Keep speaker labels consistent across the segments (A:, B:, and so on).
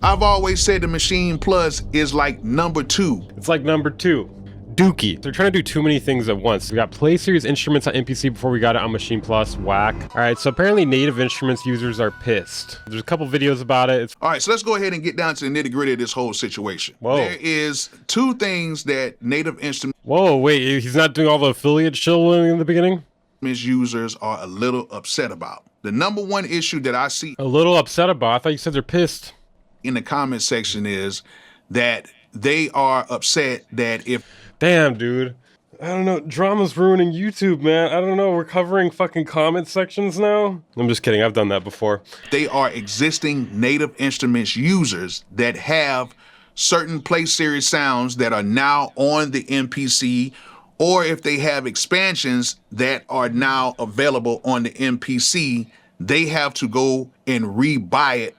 A: I've always said the Machine Plus is like number 2.
B: It's like number 2. Dookie. They're trying to do too many things at once. We got Play Series instruments on MPC before we got it on Machine Plus. Whack. All right, so apparently Native Instruments users are pissed. There's a couple videos about it.
A: All right, so let's go ahead and get down to the nitty gritty of this whole situation.
B: Whoa.
A: There is 2 things that Native Instruments
B: Whoa, wait, he's not doing all the affiliate shilling in the beginning?
A: users are a little upset about. The number 1 issue that I see
B: A little upset about? I thought you said they're pissed.
A: in the comment section is that they are upset that if
B: Damn, dude. I don't know. Drama's ruining YouTube, man. I don't know. We're covering fucking comment sections now. I'm just kidding. I've done that before.
A: they are existing Native Instruments users that have certain Play Series sounds that are now on the MPC, or if they have expansions that are now available on the MPC, they have to go and rebuy it.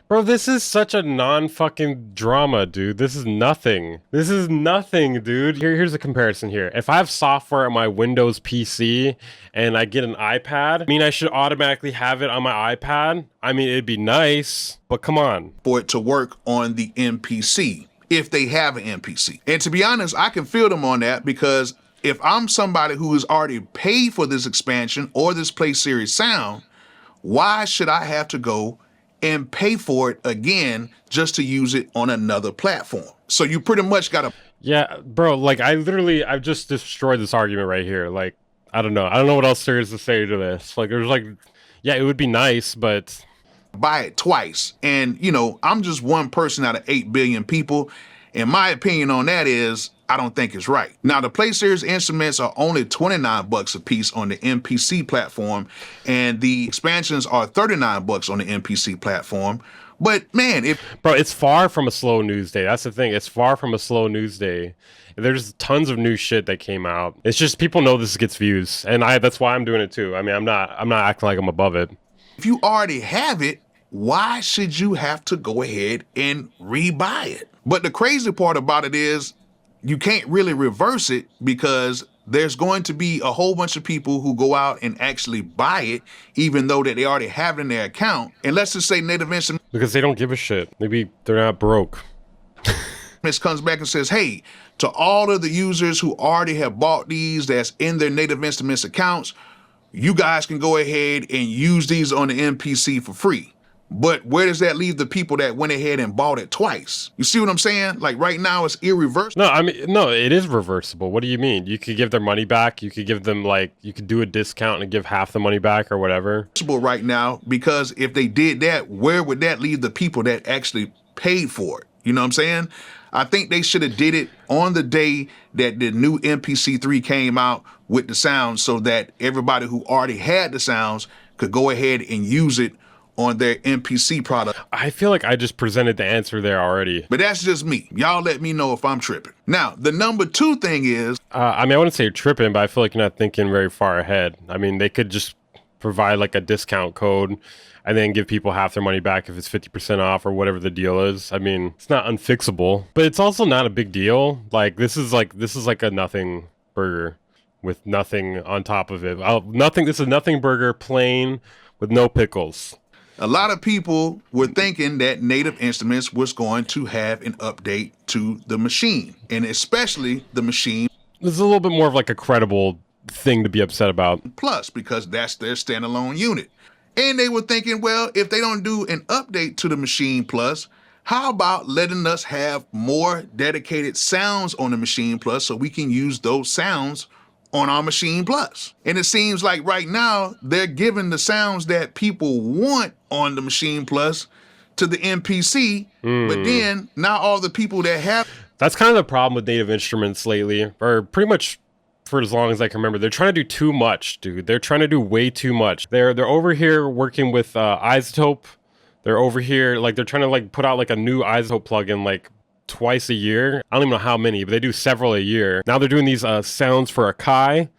B: Bro, this is such a non-fucking drama, dude. This is nothing. This is nothing, dude. Here's a comparison here. If I have software on my Windows PC and I get an iPad, I mean, I should automatically have it on my iPad. I mean, it'd be nice, but come on.
A: For it to work on the MPC, if they have an MPC. And to be honest, I can feel them on that, because if I'm somebody who has already paid for this expansion or this Play Series sound, why should I have to go and pay for it again just to use it on another platform? So you pretty much gotta...
B: Yeah, bro, like I've just destroyed this argument right here. Like, I don't know what else there is to say to this. Like, there's like, yeah, it would be nice, but
A: buy it twice. And, you know, I'm just one person out of 8 billion people. And my opinion on that is, I don't think it's right. Now, the Play Series instruments are only $29 a piece on the MPC platform, and the expansions are $39 on the MPC platform. But man,
B: bro, it's far from a slow news day. That's the thing. It's far from a slow news day. There's tons of new shit that came out. It's just people know this gets views, and that's why I'm doing it too. I mean, I'm not acting like I'm above it.
A: If you already have it, why should you have to go ahead and rebuy it? But the crazy part about it is, you can't really reverse it, because there's going to be a whole bunch of people who go out and actually buy it, even though that they already have it in their account. And let's just say Native Instruments,
B: because they don't give a shit. Maybe they're not broke.
A: comes back and says, hey, to all of the users who already have bought these that's in their Native Instruments accounts, you guys can go ahead and use these on the MPC for free. But where does that leave the people that went ahead and bought it twice? You see what I'm saying? Like right now it's irreversible.
B: No, I mean, no, it is reversible. What do you mean? You could give their money back. You could give them, like, you could do a discount and give half the money back or whatever.
A: Right now, because if they did that, where would that leave the people that actually paid for it? You know what I'm saying? I think they should have did it on the day that the new MPC3 came out with the sounds, so that everybody who already had the sounds could go ahead and use it on their MPC product.
B: I feel like I just presented the answer there already.
A: But that's just me. Y'all let me know if I'm tripping. Now, the number 2 thing is...
B: I mean, I wouldn't say you're tripping, but I feel like you're not thinking very far ahead. I mean, they could just provide like a discount code and then give people half their money back if it's 50% off or whatever the deal is. I mean, it's not unfixable, but it's also not a big deal. Like, this is like a nothing burger with nothing on top of it. This is nothing burger, plain, with no pickles.
A: A lot of people were thinking that Native Instruments was going to have an update to the machine, and especially the Machine.
B: This is a little bit more of like a credible thing to be upset about.
A: Plus, because that's their standalone unit. And they were thinking, well, if they don't do an update to the Machine Plus, how about letting us have more dedicated sounds on the Machine Plus so we can use those sounds on our Machine Plus? And it seems like right now they're giving the sounds that people want on the Machine Plus to the MPC, but then now all the people that have...
B: That's kind of the problem with Native Instruments lately, or pretty much for as long as I can remember. They're trying to do too much, dude. They're trying to do way too much. They're over here working with Isotope. They're over here, like, they're trying to like put out like a new Isotope plugin like twice a year. I don't even know how many, but they do several a year. Now they're doing these sounds for Akai.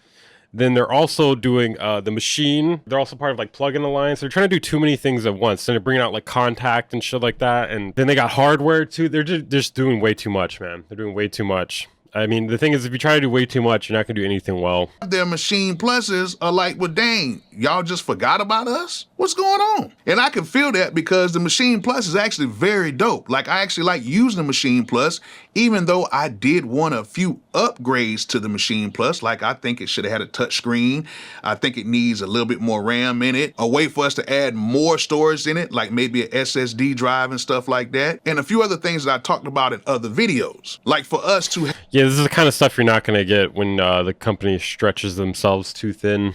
B: Then they're also doing the Machine. They're also part of like Plugin Alliance. They're trying to do too many things at once. And they're bringing out like Contact and shit like that. And then they got hardware too. They're just doing way too much, man. They're doing way too much. I mean, the thing is, if you try to do way too much, you're not gonna do anything well.
A: Their Machine Pluses are like, well, dang, y'all just forgot about us? What's going on? And I can feel that because the Machine Plus is actually very dope. Like, I actually like using the Machine Plus, even though I did want a few upgrades to the Machine Plus. Like, I think it should have had a touch screen. I think it needs a little bit more RAM in it, a way for us to add more storage in it, like maybe an SSD drive and stuff like that, and a few other things that I talked about in other videos. Like for us to
B: Yeah, this is the kind of stuff you're not going to get when the company stretches themselves too thin.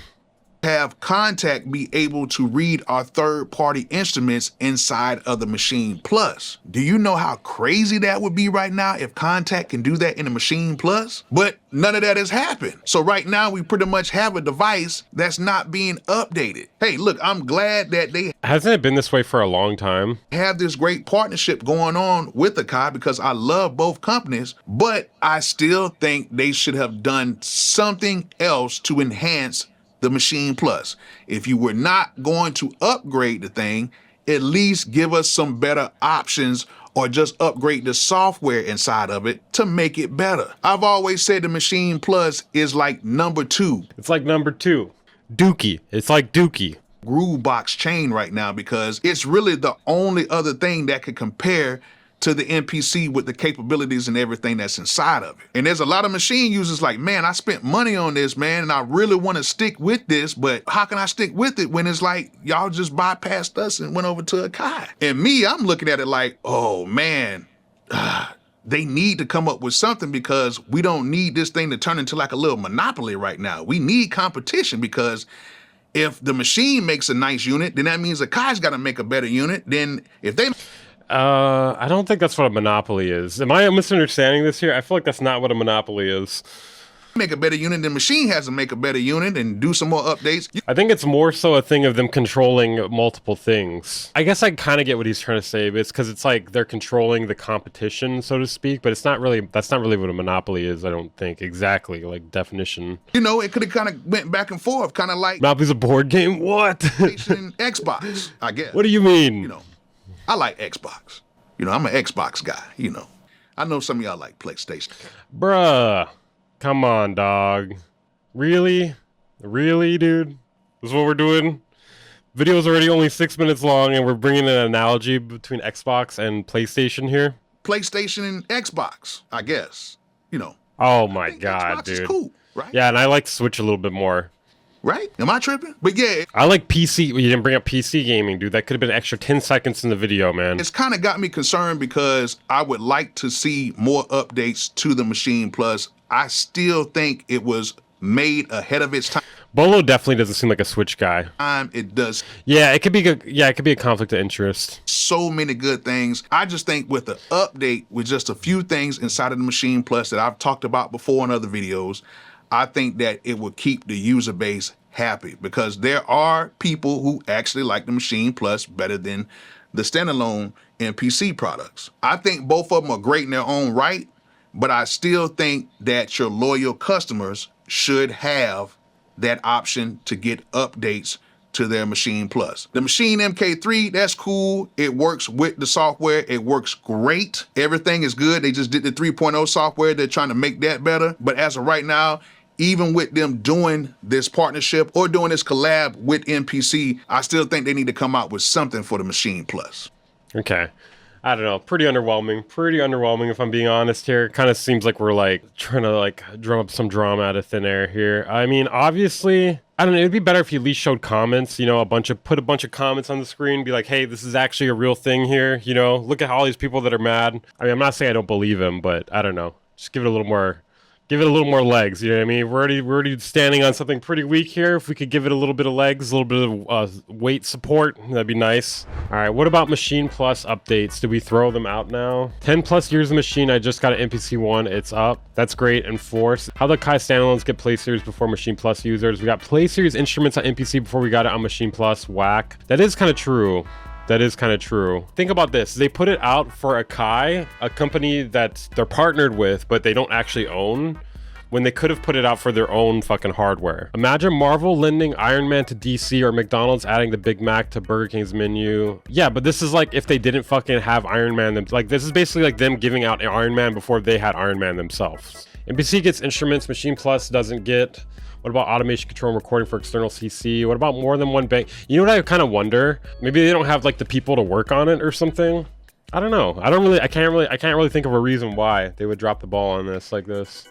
A: have Contact be able to read our third-party instruments inside of the Machine Plus. Do you know how crazy that would be right now if Contact can do that in the Machine Plus? But none of that has happened. So right now we pretty much have a device that's not being updated. Hey, look, I'm glad that they
B: Hasn't it been this way for a long time?
A: have this great partnership going on with the CKED because I love both companies, but I still think they should have done something else to enhance the Machine Plus. If you were not going to upgrade the thing, at least give us some better options or just upgrade the software inside of it to make it better. I've always said the Machine Plus is like number 2.
B: It's like number 2. Dookie. It's like Dookie.
A: Groovebox chain right now because it's really the only other thing that could compare to the MPC with the capabilities and everything that's inside of it. And there's a lot of machine users like, man, I spent money on this, man, and I really want to stick with this, but how can I stick with it when it's like y'all just bypassed us and went over to a CKED? And me, I'm looking at it like, oh man, they need to come up with something because we don't need this thing to turn into like a little monopoly right now. We need competition because if the machine makes a nice unit, then that means the CKED's got to make a better unit. Then if they
B: I don't think that's what a monopoly is. Am I misunderstanding this here? I feel like that's not what a monopoly is.
A: make a better unit, then machine has to make a better unit and do some more updates.
B: I think it's more so a thing of them controlling multiple things. I guess I kind of get what he's trying to say, but it's because it's like they're controlling the competition, so to speak, but it's not really, that's not really what a monopoly is, I don't think, exactly, like definition.
A: You know, it could have kind of went back and forth, kind of like
B: Monopoly's a board game? What?
A: PlayStation, Xbox, I guess.
B: What do you mean?
A: You know, I like Xbox. You know, I'm an Xbox guy, you know. I know some of y'all like PlayStation.
B: Bruh. Come on, dog. Really? Really, dude? This is what we're doing? Video's already only 6 minutes long, and we're bringing an analogy between Xbox and PlayStation here?
A: PlayStation and Xbox, I guess. You know.
B: Oh my god,
A: Xbox
B: dude.
A: is cool, right?
B: Yeah, and I like Switch a little bit more.
A: Right? Am I tripping? But yeah.
B: I like PC. You didn't bring up PC gaming, dude. That could have been an extra 10 seconds in the video, man.
A: It's kind of got me concerned because I would like to see more updates to the Machine Plus. I still think it was made ahead of its time.
B: Bolo definitely doesn't seem like a Switch guy.
A: It does
B: Yeah, it could be good. Yeah, it could be a conflict of interest.
A: so many good things. I just think with the update, with just a few things inside of the Machine Plus that I've talked about before in other videos, I think that it will keep the user base happy because there are people who actually like the Machine Plus better than the standalone MPC products. I think both of them are great in their own right, but I still think that your loyal customers should have that option to get updates to their Machine Plus. The Machine MK3, that's cool. It works with the software. It works great. Everything is good. They just did the 3.0 software. They're trying to make that better. But as of right now, even with them doing this partnership or doing this collab with MPC, I still think they need to come out with something for the Machine Plus.
B: Okay. I don't know. Pretty underwhelming. Pretty underwhelming, if I'm being honest here. It kind of seems like we're like trying to like drum up some drama out of thin air here. I mean, obviously, I don't know. It'd be better if you at least showed comments, you know, put a bunch of comments on the screen, be like, hey, this is actually a real thing here. You know, look at all these people that are mad. I mean, I'm not saying I don't believe him, but I don't know. Just give it a little more. Give it a little more legs, you know what I mean? We're already standing on something pretty weak here. If we could give it a little bit of legs, a little bit of weight support, that'd be nice. All right, what about Machine Plus updates? Do we throw them out now? 10 plus years of Machine, I just got an MPC 1, it's up. That's great, enforce. How the Kai standalones get Play Series before Machine Plus users? We got Play Series instruments on MPC before we got it on Machine Plus, whack. That is kind of true. That is kind of true. Think about this. They put it out for a Kai, a company that they're partnered with, but they don't actually own, when they could have put it out for their own fucking hardware. Imagine Marvel lending Iron Man to DC or McDonald's adding the Big Mac to Burger King's menu. Yeah, but this is like if they didn't fucking have Iron Man. Like, this is basically like them giving out Iron Man before they had Iron Man themselves. MPC gets instruments, Machine Plus doesn't get. What about automation control and recording for external CC? What about more than one bank? You know what I kind of wonder? Maybe they don't have like the people to work on it or something. I don't know. I can't really think of a reason why they would drop the ball on this like this.